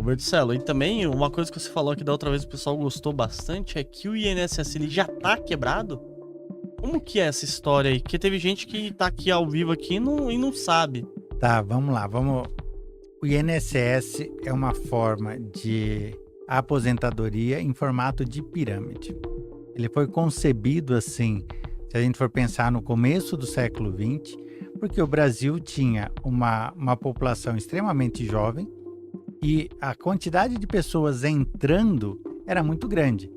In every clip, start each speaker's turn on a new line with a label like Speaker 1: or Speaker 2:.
Speaker 1: Bercelo, e também uma coisa que você falou aqui da outra vez que o pessoal gostou bastante é que o INSS ele já tá quebrado. Como que é essa história aí? Porque teve gente que tá aqui ao vivo aqui e não sabe.
Speaker 2: Tá, vamos lá. O INSS é uma forma de aposentadoria em formato de pirâmide. Ele foi concebido assim, se a gente for pensar no começo do século XX, porque o Brasil tinha uma população extremamente jovem e a quantidade de pessoas entrando era muito grande.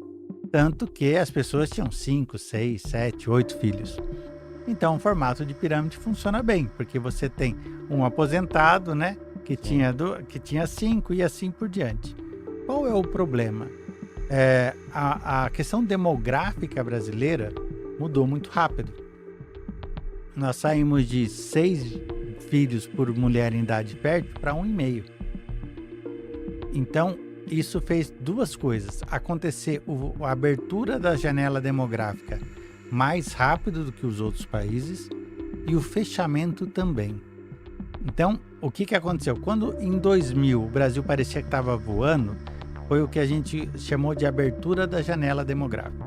Speaker 2: Tanto que as pessoas tinham 5, 6, 7, 8 filhos. Então, o formato de pirâmide funciona bem, porque você tem um aposentado, né, que tinha 5 e assim por diante. Qual é o problema? A questão demográfica brasileira mudou muito rápido. Nós saímos de 6 filhos por mulher em idade fértil para 1,5. Então, isso fez duas coisas. Acontecer a abertura da janela demográfica mais rápido do que os outros países e o fechamento também. Então, o que aconteceu? Quando em 2000 o Brasil parecia que estava voando, foi o que a gente chamou de abertura da janela demográfica.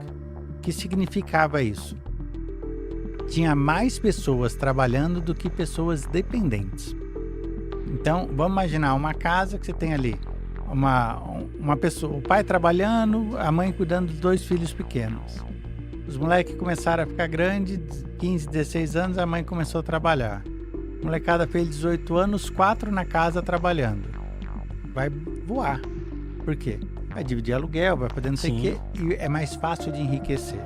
Speaker 2: O que significava isso? Tinha mais pessoas trabalhando do que pessoas dependentes. Então, vamos imaginar uma casa que você tem ali uma pessoa, o pai trabalhando, a mãe cuidando dos 2 filhos pequenos. Os moleques começaram a ficar grandes, 15, 16 anos, a mãe começou a trabalhar. A molecada fez 18 anos, 4 na casa trabalhando. Vai voar. Por quê? Vai dividir aluguel, vai fazer não sei o quê, e é mais fácil de enriquecer.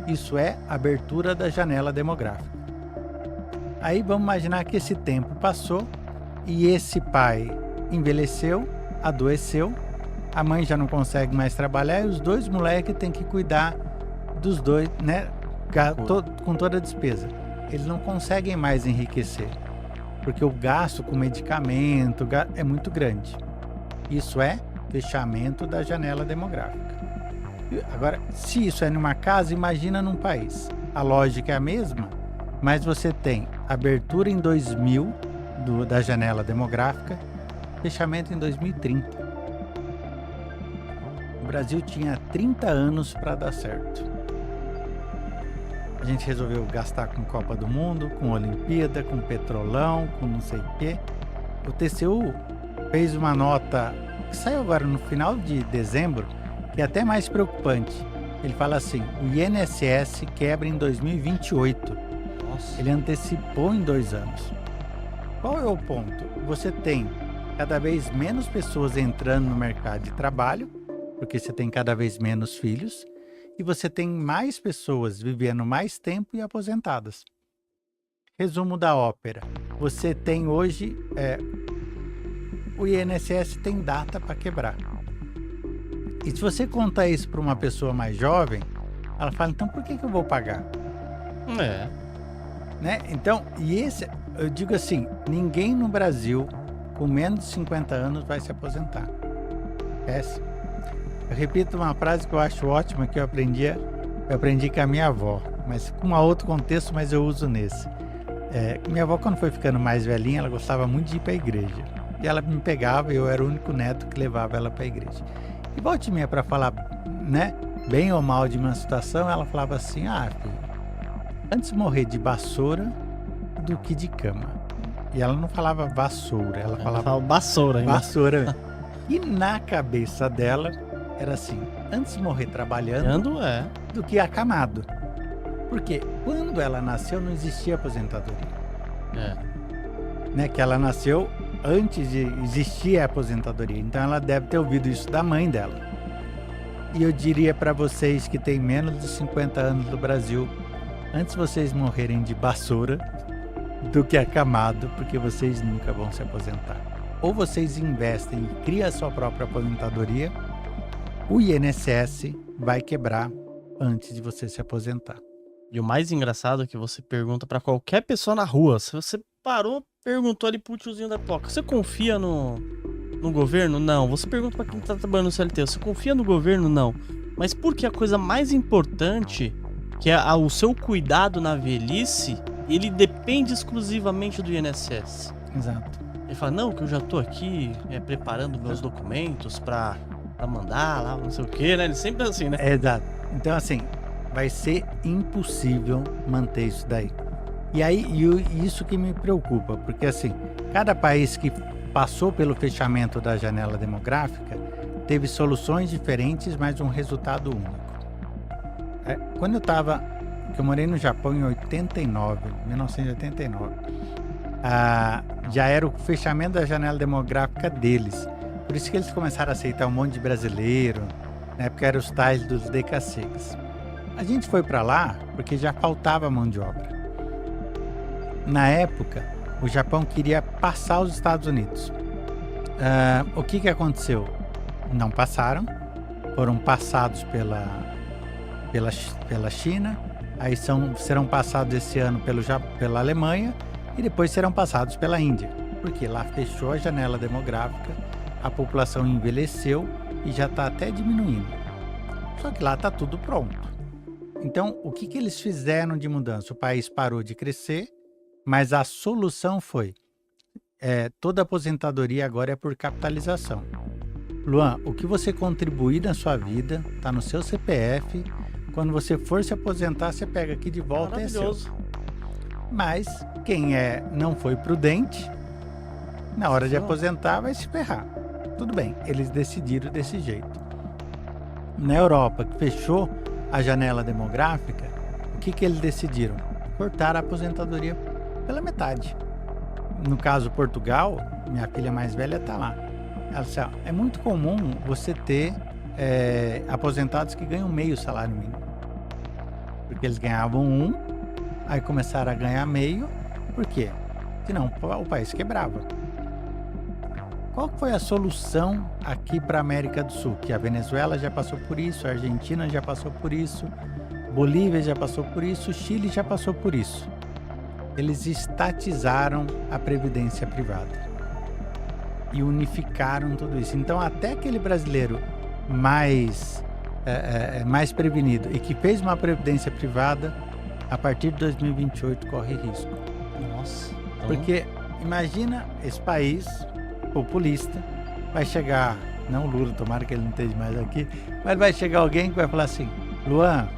Speaker 2: Isso é abertura da janela demográfica. Aí vamos imaginar que esse tempo passou e esse pai envelheceu, adoeceu, a mãe já não consegue mais trabalhar e os 2 moleques têm que cuidar dos 2, né, com toda a despesa. Eles não conseguem mais enriquecer, porque o gasto com medicamento é muito grande. Isso é fechamento da janela demográfica. Agora, se isso é numa casa, imagina num país. A lógica é a mesma, mas você tem abertura em 2000 da janela demográfica, fechamento em 2030. O Brasil tinha 30 anos para dar certo. A gente resolveu gastar com Copa do Mundo, com Olimpíada, com Petrolão, com não sei o quê. O TCU fez uma nota que saiu agora no final de dezembro, que é até mais preocupante. Ele fala assim, o INSS quebra em 2028. Nossa. Ele antecipou em 2 anos. Qual é o ponto? Você tem cada vez menos pessoas entrando no mercado de trabalho, porque você tem cada vez menos filhos, e você tem mais pessoas vivendo mais tempo e aposentadas. Resumo da ópera. Você tem hoje... o INSS tem data para quebrar. E se você contar isso para uma pessoa mais jovem, ela fala, então por que eu vou pagar? Né? Então, eu digo assim, ninguém no Brasil com menos de 50 anos vai se aposentar. Eu repito uma frase que eu acho ótima, que eu aprendi com a minha avó, mas com um outro contexto, mas eu uso nesse. Minha avó, quando foi ficando mais velhinha, ela gostava muito de ir para a igreja. E ela me pegava e eu era o único neto que levava ela para a igreja. E volta e meia para falar, né, bem ou mal de uma situação, ela falava assim, filho, antes morrer de vassoura do que de cama. E ela não falava vassoura, ela falava
Speaker 1: vassoura.
Speaker 2: Vassoura. E na cabeça dela era assim, antes morrer trabalhando do que acamado. Porque quando ela nasceu não existia aposentadoria. Né, que ela nasceu antes de existir a aposentadoria. Então ela deve ter ouvido isso da mãe dela. E eu diria para vocês que têm menos de 50 anos no Brasil, antes vocês morrerem de vassoura do que acamado, porque vocês nunca vão se aposentar. Ou vocês investem e criam a sua própria aposentadoria, o INSS vai quebrar antes de você se aposentar.
Speaker 1: E o mais engraçado é que você pergunta para qualquer pessoa na rua, se você parou, perguntou ali pro tiozinho da pipoca, você confia no governo? Não. Você pergunta para quem tá trabalhando no CLT, você confia no governo? Não. Mas porque a coisa mais importante, que é o seu cuidado na velhice, ele depende exclusivamente do INSS.
Speaker 2: Exato.
Speaker 1: Ele fala, não, que eu já tô aqui preparando meus documentos pra mandar lá, não sei o que, né? Ele sempre é assim, né?
Speaker 2: Exato. Então, assim, vai ser impossível manter isso daí. E aí, isso que me preocupa, porque assim, cada país que passou pelo fechamento da janela demográfica teve soluções diferentes, mas um resultado único. Quando eu morei no Japão em 1989, já era o fechamento da janela demográfica deles. Por isso que eles começaram a aceitar um monte de brasileiro, na época eram os tais dos DK6. A gente foi para lá porque já faltava mão de obra. Na época, o Japão queria passar os Estados Unidos. O que aconteceu? Não passaram, foram passados pela China, aí serão passados esse ano pela Alemanha e depois serão passados pela Índia, porque lá fechou a janela demográfica, a população envelheceu e já está até diminuindo. Só que lá está tudo pronto. Então, o que eles fizeram de mudança? O país parou de crescer, mas a solução foi toda aposentadoria agora é por capitalização. Luan, o que você contribuir na sua vida está no seu CPF. Quando você for se aposentar, você pega aqui de volta e é seu. Mas quem não foi prudente, na hora de aposentar vai se ferrar. Tudo bem, eles decidiram desse jeito. Na Europa, que fechou a janela demográfica, o que eles decidiram? Cortar a aposentadoria pela metade. No caso Portugal, minha filha mais velha está lá. Ela disse, é muito comum você ter aposentados que ganham meio salário mínimo. Porque eles ganhavam aí começaram a ganhar meio. Por quê? Senão o país quebrava. Qual foi a solução aqui para a América do Sul? Que a Venezuela já passou por isso, a Argentina já passou por isso, Bolívia já passou por isso, Chile já passou por isso. Eles estatizaram a previdência privada e unificaram tudo isso. Então, até aquele brasileiro mais prevenido e que fez uma previdência privada, a partir de 2028 corre risco.
Speaker 1: Nossa. Então...
Speaker 2: Porque imagina esse país populista, vai chegar, não o Lula, tomara que ele não esteja mais aqui, mas vai chegar alguém que vai falar assim, Luan,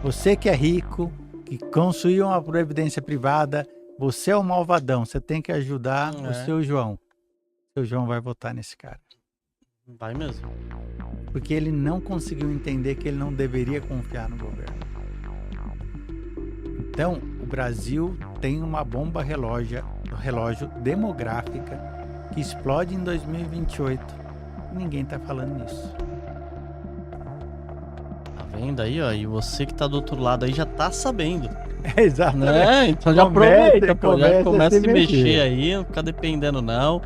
Speaker 2: você que é rico, que construiu uma previdência privada, você é um malvadão, você tem que ajudar o seu João. O seu João vai votar nesse cara.
Speaker 1: Vai mesmo.
Speaker 2: Porque ele não conseguiu entender que ele não deveria confiar no governo. Então, o Brasil tem uma bomba relógio demográfica que explode em 2028. Ninguém tá falando nisso.
Speaker 1: Tá vendo aí, ó? E você que tá do outro lado aí já tá sabendo.
Speaker 2: Exatamente.
Speaker 1: Então já aproveita, pô. Já começa a se mexer aí, não ficar dependendo não.